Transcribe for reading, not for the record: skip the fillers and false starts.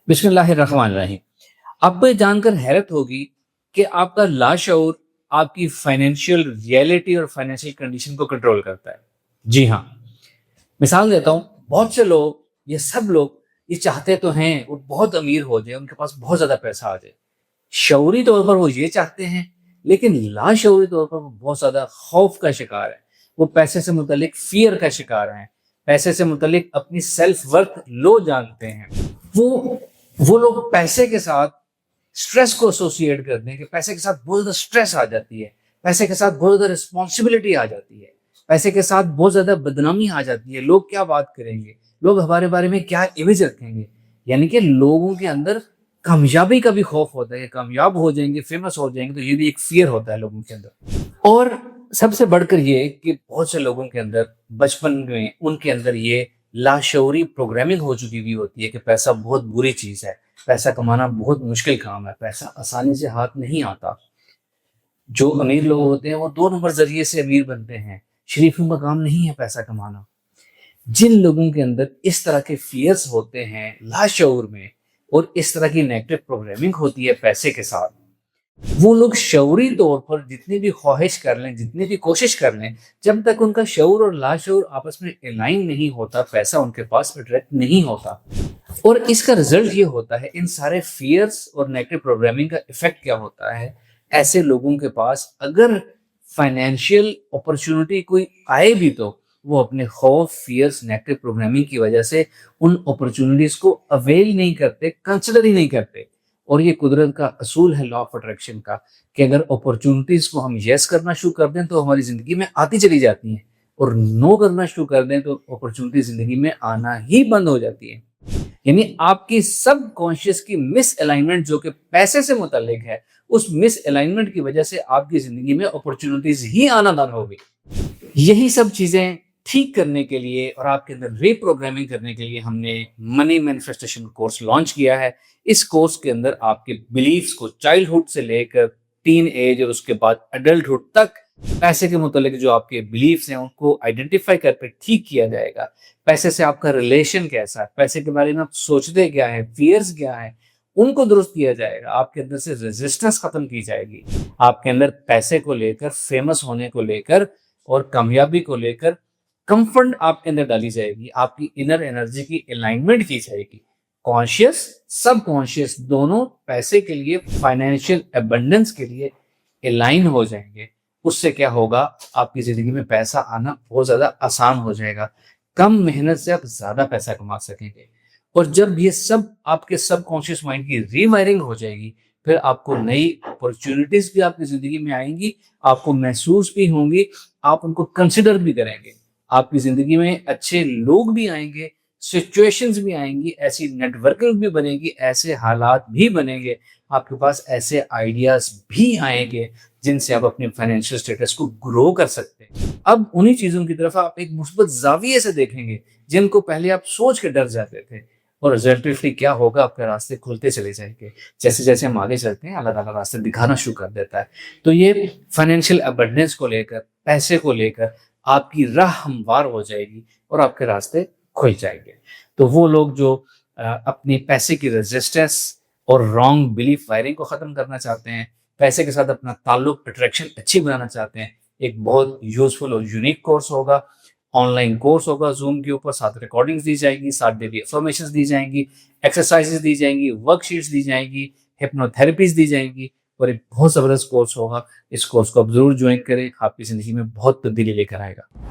بسم اللہ الرحمن الرحیم۔ آپ کو یہ جان کر حیرت ہوگی کہ آپ کا لاشعور آپ کی فائنینشیل ریئلٹی اور فائنینشیل کنڈیشن کو کنٹرول کرتا ہے۔ جی ہاں، مثال دیتا ہوں، بہت سے لوگ، یہ سب لوگ یہ چاہتے تو ہیں وہ بہت امیر ہو جائے، ان کے پاس بہت زیادہ پیسہ آ جائے۔ شعوری طور پر وہ یہ چاہتے ہیں، لیکن لاشعوری طور پر وہ بہت زیادہ خوف کا شکار ہے۔ وہ پیسے سے متعلق فیئر کا شکار ہیں، پیسے سے متعلق اپنی سیلف ورتھ لو جانتے ہیں۔ وہ لوگ پیسے کے ساتھ سٹریس کو ایسوسیٹ کرتے ہیں کہ پیسے کے ساتھ بہت زیادہ سٹریس آ جاتی ہے، پیسے کے ساتھ بہت زیادہ رسپانسبلٹی آ جاتی ہے، پیسے کے ساتھ بہت زیادہ بدنامی آ جاتی ہے۔ لوگ کیا بات کریں گے، لوگ ہمارے بارے میں کیا امیج رکھیں گے، یعنی کہ لوگوں کے اندر کامیابی کا بھی خوف ہوتا ہے کہ کامیاب ہو جائیں گے، فیمس ہو جائیں گے، تو یہ بھی ایک فیئر ہوتا ہے لوگوں کے اندر۔ اور سب سے بڑھ کر یہ کہ بہت سے لوگوں کے اندر بچپن میں ان کے اندر یہ لاشعوری پروگرامنگ ہو چکی ہوئی ہوتی ہے کہ پیسہ بہت بری چیز ہے، پیسہ کمانا بہت مشکل کام ہے، پیسہ آسانی سے ہاتھ نہیں آتا۔ جو امیر لوگ ہوتے ہیں وہ 2 نمبر ذریعے سے امیر بنتے ہیں، شریفوں کا کام نہیں ہے پیسہ کمانا۔ جن لوگوں کے اندر اس طرح کے فیئرز ہوتے ہیں لاشعور میں، اور اس طرح کی نیگیٹو پروگرامنگ ہوتی ہے پیسے کے ساتھ، وہ لوگ شعوری طور پر جتنی بھی خواہش کر لیں، جتنی بھی کوشش کر لیں، جب تک ان کا شعور اور لاشعور آپس میں الائن نہیں ہوتا، پیسہ ان کے پاس اٹریکٹ نہیں ہوتا۔ اور اس کا رزلٹ یہ ہوتا ہے، ان سارے فیئرز اور نیگیٹو پروگرامنگ کا ایفیکٹ کیا ہوتا ہے، ایسے لوگوں کے پاس اگر فائنینشیل اپرچونٹی کوئی آئے بھی تو وہ اپنے خوف، فیئرز، نیگیٹو پروگرامنگ کی وجہ سے ان اپرچونٹیز کو اویل نہیں کرتے، کنسیڈر ہی نہیں کرتے۔ اور یہ قدرت کا اصول ہے، لا آف اٹریکشن کا، کہ اگر اپرچونٹیز کو ہم یس کرنا شروع کر دیں تو ہماری زندگی میں آتی چلی جاتی ہیں، اور نو کرنا شروع کر دیں تو اپرچونٹیز زندگی میں آنا ہی بند ہو جاتی ہیں۔ یعنی آپ کی سب کانشیس کی مس الائنمنٹ جو کہ پیسے سے متعلق ہے، اس مس الائنمنٹ کی وجہ سے آپ کی زندگی میں اپرچونٹیز ہی آنا بند ہو گئی۔ یہی سب چیزیں ٹھیک کرنے کے لیے اور آپ کے اندر ری پروگرامنگ کرنے کے لیے ہم نے منی مینیفیسٹیشن کورس لانچ کیا ہے۔ اس کورس کے اندر آپ کے بلیفز کو چائلڈہڈ سے لے کر ٹین ایج اور اس کے بعد ایڈلٹہڈ تک پیسے کے متعلق جو آپ کے بلیفز ہیں ان کو آئیڈینٹیفائی کر کے ٹھیک کیا جائے گا۔ پیسے سے آپ کا ریلیشن کیسا ہے، پیسے کے بارے میں آپ سوچتے کیا ہے، فیئرز کیا ہے، ان کو درست کیا جائے گا۔ آپ کے اندر سے ریزسٹنس ختم کی جائے گی۔ آپ کے اندر پیسے کو لے کر، فیمس ہونے کو لے کر اور کامیابی کو لے کر کمفرٹ آپ کے اندر ڈالی جائے گی۔ آپ کی انر انرجی کی الائنمنٹ کی جائے گی۔ کانشیس، سب کانشیس دونوں پیسے کے لیے، فائنینشیل ایبنڈنس کے لیے الائن ہو جائیں گے۔ اس سے کیا ہوگا، آپ کی زندگی میں پیسہ آنا بہت زیادہ آسان ہو جائے گا۔ کم محنت سے آپ زیادہ پیسہ کما سکیں گے۔ اور جب یہ سب آپ کے سب کانشیس مائنڈ کی ری وائرنگ ہو جائے گی، پھر آپ کو نئی اپرچونٹیز بھی آپ کی زندگی میں آئیں گی، آپ کو محسوس بھی ہوں گی، آپ ان کو کنسیڈر بھی کریں گے۔ آپ کی زندگی میں اچھے لوگ بھی آئیں گے، سچویشنز بھی آئیں گی، ایسی نیٹ ورکنگ بھی بنے گی، ایسے حالات بھی بنیں گے، آپ کے پاس ایسے آئیڈیاز بھی آئیں گے جن سے آپ اپنے فائنینشیل سٹیٹس کو گرو کر سکتے ہیں۔ اب انہی چیزوں کی طرف آپ ایک مثبت زاویے سے دیکھیں گے جن کو پہلے آپ سوچ کے ڈر جاتے تھے، اور ریزلٹیولی کیا ہوگا، آپ کے راستے کھلتے چلے جائیں گے۔ جیسے جیسے ہم آگے چلتے ہیں، اللہ تعالیٰ راستے دکھانا شروع کر دیتا ہے۔ تو یہ فائنینشیل ابنڈنس کو لے کر، پیسے کو لے کر آپ کی راہ ہموار ہو جائے گی اور آپ کے راستے کھل جائیں گے۔ تو وہ لوگ جو اپنی پیسے کی ریزسٹنس اور رانگ بلیف وائرنگ کو ختم کرنا چاہتے ہیں، پیسے کے ساتھ اپنا تعلق، اٹریکشن اچھی بنانا چاہتے ہیں، ایک بہت یوزفل اور یونیک کورس ہوگا، آن لائن کورس ہوگا زوم کے اوپر، ساتھ ریکارڈنگز دی جائیں گی، ساتھ ڈیلی افرمیشنز دی جائیں گی، ایکسرسائزز دی جائیں گی، ورک شیٹس دی جائیں گی، ہپنو تھراپیز دی جائیں گی، اور ایک بہت زبردست کورس ہوگا۔ اس کورس کو آپ ضرور جوائن کریں، آپ کی زندگی میں بہت تبدیلی لے کر آئے گا۔